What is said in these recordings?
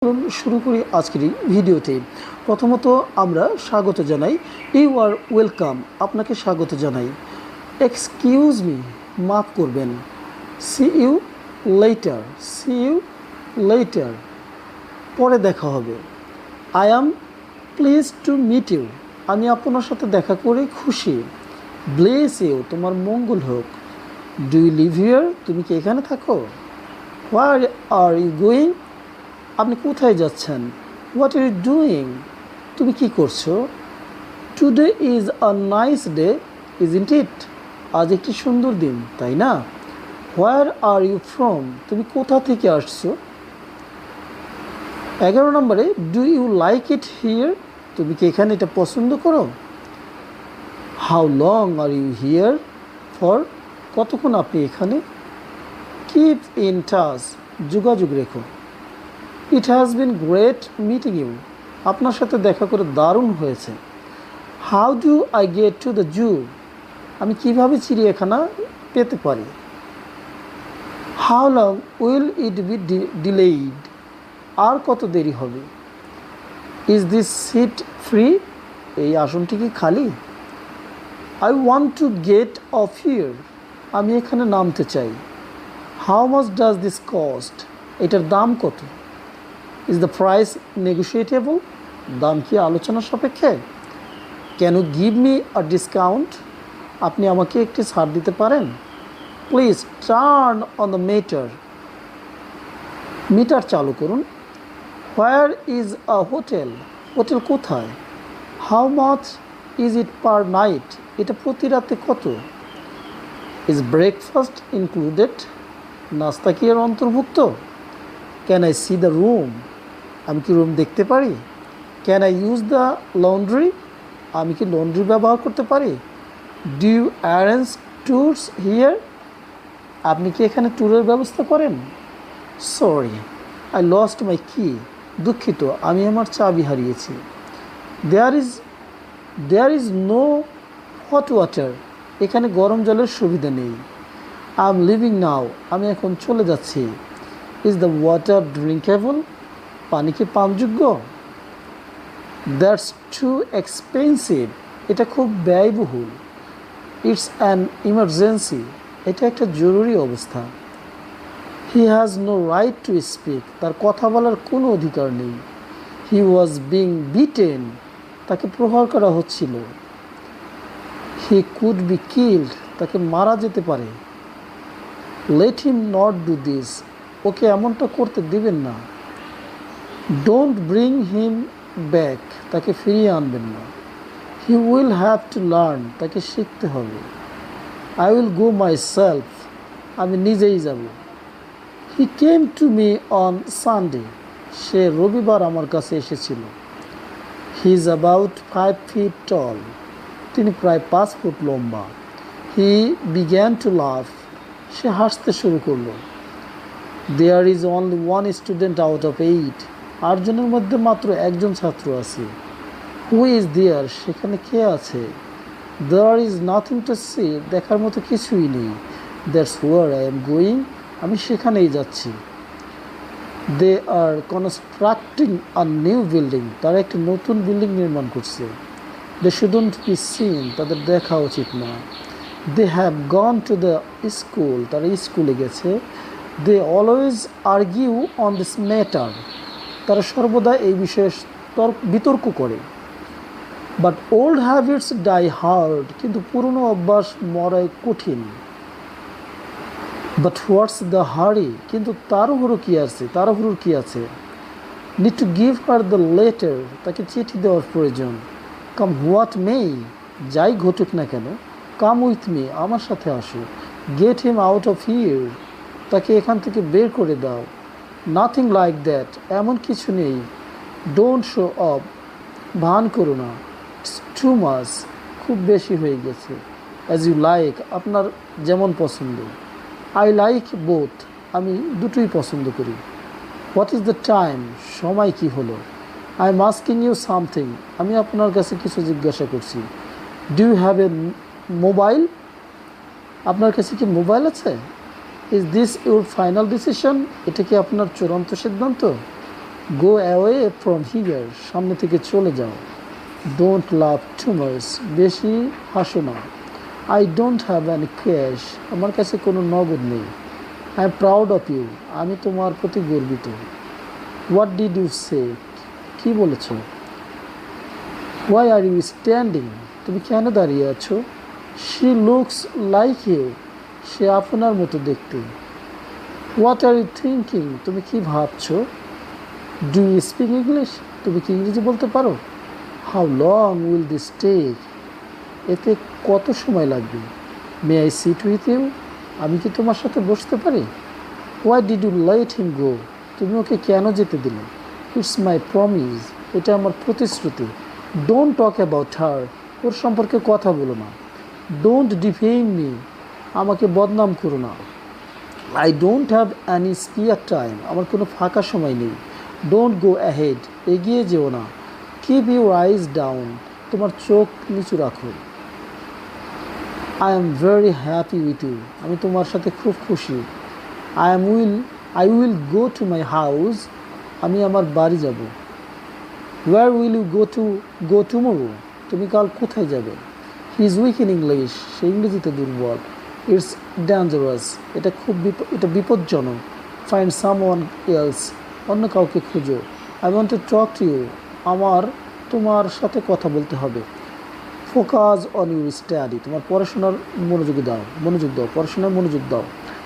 চলুন শুরু করি আজকের এই ভিডিওতে। প্রথমত আমরা স্বাগত জানাই, ইউ আর ওয়েলকাম, আপনাকে স্বাগত জানাই। এক্সকিউজ মি, মাফ করবেন। See you later, see you later, পরে দেখা হবে। I am please to meet you, আমি আপনার সাথে দেখা করে খুশি। ব্লেস ইউ, তোমার মঙ্গল হোক। ডু ইউ লিভ হিয়ার, তুমি কি এখানে থাকো? হোয়ার আর ইউ গোয়িং, আপনি কোথায় যাচ্ছেন? হোয়াট আর ইউ ডুইং, তুমি কি করছো? Today is a nice day isn't it, আজ একটি সুন্দর দিন, তাই না? হোয়ার আর ইউ ফ্রম, তুমি কোথা থেকে আসছো? 11 নম্বরে, do you like it here, তুমি কি এখানে এটা পছন্দ করো? How long are you here for, কতক্ষণ আপনি এখানে? কিপ ইন টাচ, যোগাযোগ রেখো। It has been great meeting you, আপনার সাথে দেখা করে দারুণ হয়েছে। How do I get to the zoo, আমি কিভাবে চিড়িয়াখানা পেতে পারি? How long will it be delayed, আর কত দেরি হবে? ইজ দিস সিট ফ্রি, এই আসনটি কি খালি? I want to get of here, আমি এখানে নামতে চাই। How much does this cost, এটার দাম কত? ইজ দ্য প্রাইস নেগোশিয়েটেবল, দাম কি আলোচনা সাপেক্ষে? Can you give me a discount, আপনি আমাকে একটি ছাড় দিতে পারেন? Please turn on the meter, meter চালু করুন। Where is a hotel, hotel কোথায়? How much is it per night, এটা প্রতি রাতে কত? ইজ ব্রেকফাস্ট ইনক্লুডেড, নাস্তা কি এর অন্তর্ভুক্ত? Can I see the room, আমি কি রুম দেখতে পারি? Can I use the laundry, আমি কি লন্ড্রি ব্যবহার করতে পারি? Do you arrange tours here, আপনি কি এখানে ট্যুরের ব্যবস্থা করেন? সরি আই লস্ট মাই কি, দুঃখিত আমি আমার চাবি হারিয়েছি। There is no hot water, এখানে গরম জলের সুবিধা নেই। আই এম লিভিং নাও, আমি এখন চলে যাচ্ছি। ইজ দ্য ওয়াটার ড্রিঙ্কেবল, পানি কি পানযোগ্য? দ্যাটস টু এক্সপেন্সিভ, এটা খুব ব্যয়বহুল। ইটস অ্যান ইমার্জেন্সি, এটা একটা জরুরি অবস্থা। He has no right to speak, তার কথা বলার কোনো অধিকার নেই। হি ওয়াজ বিং বিটেন, তাকে প্রহার করা হচ্ছিল। হি কুড বি কিল্ড, তাকে মারা যেতে পারে। Let him not do this, ওকে এমনটা করতে দিবেন না। ডোন্ট ব্রিং হিম ব্যাক, তাকে ফিরিয়ে আনবেন না। He will have to learn, তাকে শিখতে হবে। I will go myself, আমি নিজেই যাব। He came to me on Sunday, সে রবিবার আমার কাছে এসেছিল। He is about 5 feet tall, তিনি প্রায় 5 ফুট লম্বা। হি বিগ্যান টু লাফ, সে হাসতে শুরু করলো। There is only 1 student out of 8, 8 জনের মধ্যে মাত্র একজন ছাত্র আছে। হু ইজ দেয়ার, সেখানে কে আছে? There is nothing to see, দেখার মতো কিছুই নেই। That's where I am going, আমি সেখানেই যাচ্ছি। They are constructing a new building, তারা একটি নতুন বিল্ডিং নির্মাণ করছে। দে শুডন্ট বি সিন, তাদের দেখা উচিত না। They have gone to the school, তারা স্কুলে গেছে। They always argue on this matter, তারা সর্বদা এই বিষয়ে বিতর্ক করে। But old habits die hard, কিন্তু পুরনো অভ্যাস মরাই কঠিন। বাট হোয়াটস দ্য হারি, কিন্তু তাড়াহুড়ো কি আছে? Need to give her the letter, তাকে চিঠি দেওয়ার প্রয়োজন। কাম হোয়াট মেই, যাই ঘটুক না কেন। কাম উইথ মি, আমার সাথে আসো। Get him out of here, তাকে এখান থেকে বের করে দাও। নাথিং লাইক দ্যাট, এমন কিছু নেই। ডোন্ট শো অফ, ভান করো না। ইটস টু মাচ, খুব বেশি হয়ে গেছে। অ্যাজ ইউ লাইক, আপনার যেমন পছন্দ। আই লাইক বোথ, আমি দুটোই পছন্দ করি। হোয়াট ইজ দ্য টাইম, সময় কি হলো? I am asking you something, আমি আপনার কাছে কিছু জিজ্ঞাসা করছি। Do you have a mobile, আপনার কাছে কি মোবাইল আছে? Is this your final decision, এটা কি আপনার চূড়ান্ত সিদ্ধান্ত? গো অ্যাওয়ে ফ্রম হিয়ার, সামনে থেকে চলে যাও। ডোন্ট লাভ টু মাচ, বেশি হাসো না। I don't have any cash, আমার কাছে কোনো নগদ নেই। I am proud of you, আমি তোমার প্রতি গর্বিত। হোয়াট ডিড ইউ সে, কী বলেছ? হোয়াই আর ইউ স্ট্যান্ডিং, তুমি কেন দাঁড়িয়ে আছো? শি লুকস লাইক ইউ, সে আপনার মতো দেখতে। হোয়াট আর ইউ থিঙ্কিং, তুমি কি ভাবছো? ডু ইউ স্পিক ইংলিশ, তুমি কি ইংরেজি বলতে পারো? How long will this take, এতে কত সময় লাগবে? May I sit with you, আমি কি তোমার সাথে বসতে পারি? Why did you let him go, তুমি ওকে কেন যেতে দিলে? ইটস মাই প্রমিস, এটা আমার প্রতিশ্রুতি। ডোন্ট টক অ্যাবাউট হার, ওর সম্পর্কে কথা বলো না। ডোন্ট ডিফেম মি, আমাকে বদনাম করো না। I don't have Annie spear time, আমার কোনো ফাঁকা সময় নেই। ডোন্ট গো অ্যাহেড, এগিয়ে যেও না। কিপ ইউর আইজ ডাউন, তোমার চোখ নিচু রাখো। I am very happy with you, আমি তোমার সাথে খুব খুশি। I will go to my house, আমি আমার বাড়ি যাব। Where will you go tomorrow, তুমি কাল কোথায় যাবে? He is weak in English, সে ইংরেজিতে দুর্বল। ইটস ডেঞ্জারাস, এটা বিপজ্জনক। ফাইন্ড সামওয়ান এলস, অন্য কাউকে খুঁজো। I want to talk to you, আমার তোমার সাথে কথা বলতে হবে। ফোকাস অন ইউর স্টাডি, তোমার মনোযোগ দাও, পড়াশোনায় মনোযোগ দাও।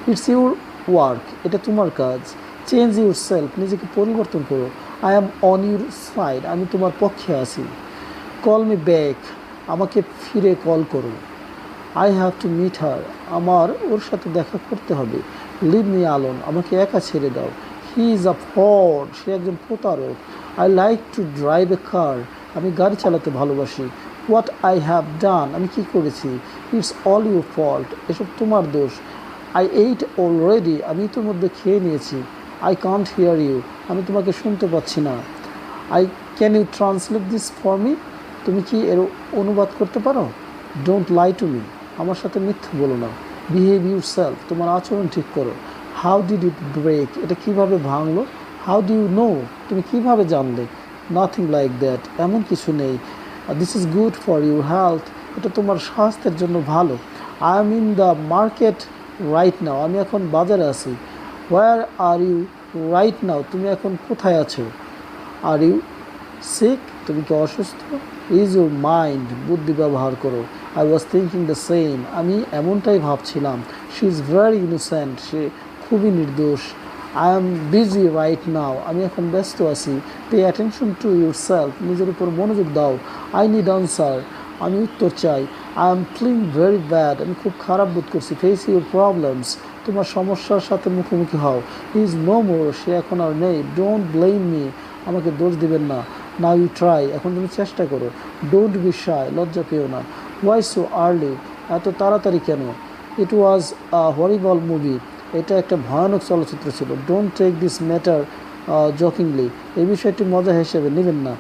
ইটস ইউর ওয়ার্ক, এটা তোমার কাজ। চেঞ্জ ইউর সেলফ, নিজেকে পরিবর্তন করো। I am on your side, আমি তোমার পক্ষে আছি। কল মি ব্যাক, আমাকে ফিরে কল করো। I have to meet her, আমার ওর সাথে দেখা করতে হবে। লিভ মি আলোন, আমাকে একা ছেড়ে দাও। হি ইজ আ ফ্রড, সে একজন প্রতারক। আই লাইক টু ড্রাইভ এ কার, আমি গাড়ি চালাতে ভালোবাসি। হোয়াট আই হ্যাভ ডান, আমি কী করেছি? ইটস অল ইউর ফল্ট, এসব তোমার দোষ। আই এইট অলরেডি, আমি ইতিমধ্যে খেয়ে নিয়েছি। আই কান্ট হিয়ার ইউ, আমি তোমাকে শুনতে পাচ্ছি না। Can you translate this for me, তুমি কি এর অনুবাদ করতে পারো? ডোন্ট লাই টু মি, আমার সাথে মিথ্যা বলো না। বিহেভ ইউর সেলফ, তোমার আচরণ ঠিক করো। হাউ ডিড ইট ব্রেক, এটা কীভাবে ভাঙলো? হাউ ডু ইউ নো, তুমি কীভাবে জানলে? নাথিং লাইক দ্যাট, এমন কিছু নেই। This is good for your health, এটা তোমার স্বাস্থ্যের জন্য ভালো। I am in the market right now, আমি এখন বাজারে আছি। হোয়ার আর ইউ রাইট নাও, তুমি এখন কোথায় আছো? আর ইউ সিক, তুমি কি অসুস্থ? ইজ ইউর মাইন্ড, বুদ্ধি ব্যবহার করো। I was thinking the same, আমি এমনটাই ভাবছিলাম। শি ইজ ভেরি ইনোসেন্ট, সে খুবই নির্দোষ। I am busy right now, আমি এখন ব্যস্ত আছি। Pay attention to your self, নিজের উপর মনোযোগ দাও। আই নিড আনসার, আমি উত্তর চাই। I am feeling very bad, আমি খুব খারাপ বোধ করছি। ফেস ইউর প্রবলেমস, তোমার সমস্যার সাথে মুখোমুখি হও। ইজ নো মোর, সে এখন আর নেই। ডোন্ট ব্লেম মি, আমাকে দোষ দিবেন না। নাও ইউ ট্রাই, এখন তুমি চেষ্টা করো। ডোন্ট বি শাই, লজ্জা পেও না। ওয়াই সো আর্লি, এত তাড়াতাড়ি কেন? ইট ওয়াজ আ হরিবল মুভি, এটা একটা ভয়ানক চলচ্চিত্র ছিল। Don't take this matter jokingly, এই বিষয়টি মজা হিসেবে নেবেন না।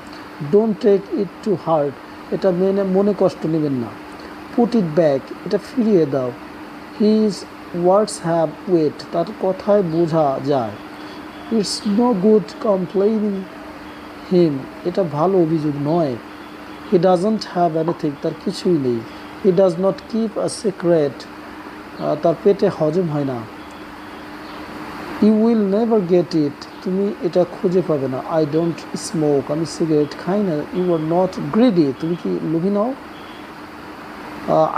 Don't take it to heart, এটা মনে কষ্ট নেবেন না। পুট ইট ব্যাক, এটা ফিরিয়ে দাও। হিজ ওয়ার্ডস হ্যাভ ওয়েট, তার কথায় বোঝা যায়। ইটস নো গুড কমপ্লেইনিং হিম, এটা ভালো অভিযোগ নয়। হি ডাজন্ট হ্যাভ এনিথিং, তার কিছুই নেই। He does not keep a secret, তার পেটে হজম হয় না। You will never get it, তুমি এটা খুঁজে পাবে না। আই ডোন্ট স্মোক, আমি সিগারেট খাই না। ইউ আর নট গ্রিডি, তুমি কি লোভী নও?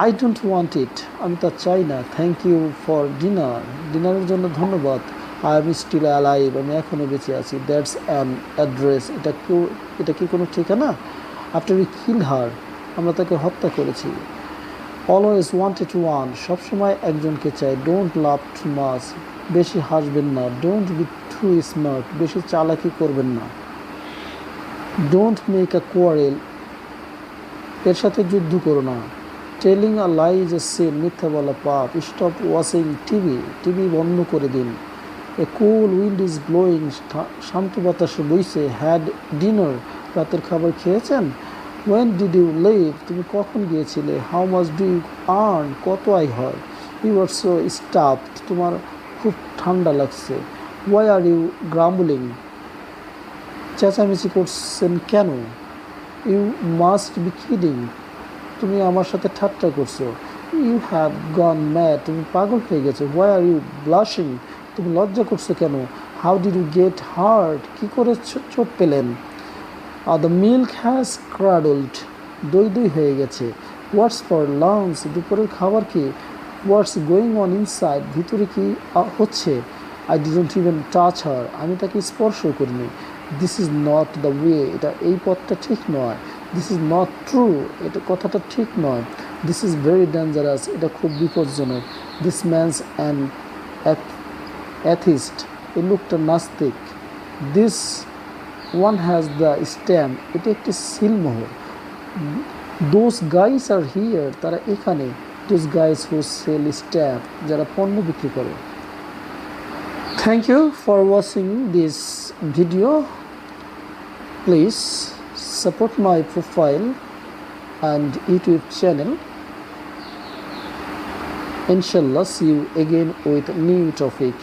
আই ডোন্ট ওয়ান্ট ইট, আমি তা চাই না। থ্যাংক ইউ ফর ডিনার, ডিনারের জন্য ধন্যবাদ। আই এম স্টিল অ্যালাইভ, আমি এখনও বেঁচে আছি। দ্যাটস অ্যান অ্যাড্রেস, এটা কি কোনো ঠিকানা? আফটার উই কিল হার, আমরা তাকে হত্যা করেছি। অলওয়েজ ওয়ান্টেড ওয়ান, সবসময় একজনকে চাই। ডোন্ট লাভ টু মাচ, বেশি হাসবেন না। ডোন্ট বি টু স্মার্ট, বেশি চালাকি করবেন না। ডোন্ট মেক আ কোয়ারেল, এর সাথে যুদ্ধ করো না। Telling a lie is a sin, মিথ্যা বলা পাপ। স্টপ ওয়াচিং টিভি বন্ধ করে দিন। A cool wind is blowing, শান্ত বাতাস বইছে। হ্যাড ডিনার, রাতের খাবার খেয়েছেন? ওয়েন ডিড ইউ লিভ, তুমি কখন গিয়েছিলে? How much do you earn, কত আয় হয়? ইউ আর সো স্টাফড, তোমার খুব ঠান্ডা লাগছে। ওয়াই আর ইউ গ্রাম্বলিং, চেঁচামেচি করছেন কেন? ইউ মাস্ট বি কিডিং, তুমি আমার সাথে ঠাট্টা করছো। ইউ হ্যাভ গন ম্যাড, তুমি পাগল হয়ে গেছো। হোয়াই আর ইউ ব্লাশিং, তুমি লজ্জা করছো কেন? How did you get hurt, কী করে চোট পেলেন? দ্য মিল্ক হ্যাজ ক্রাডলড, দই দই হয়ে গেছে। হোয়াটস ফর লাঞ্চ, দুপুরের খাবার কি? হোয়াটস গোয়িং অন ইনসাইড, ভিতরে কি হচ্ছে? আই ডিডন্ট ইভেন টাচ হার, আমি তাকে স্পর্শ করিনি। This is not the way, এই পথটা ঠিক নয়। দিস ইজ নট ট্রু, এটা কথাটা ঠিক নয়। দিস ইজ ভেরি ডেঞ্জারাস, এটা খুব বিপজ্জনক। দিস ম্যানস অ্যান অ্যাথিস্ট, এই লোকটা নাস্তিক। This one has the stamp, এটি একটি সিলমোহর। দোজ গাইস আর হিয়ার, তারা এখানে। Those guys who sell stamp, যারা পণ্য বিক্রি করে। Thank you for watching this video. Please support my profile and YouTube channel. Inshallah, see you again with new topic.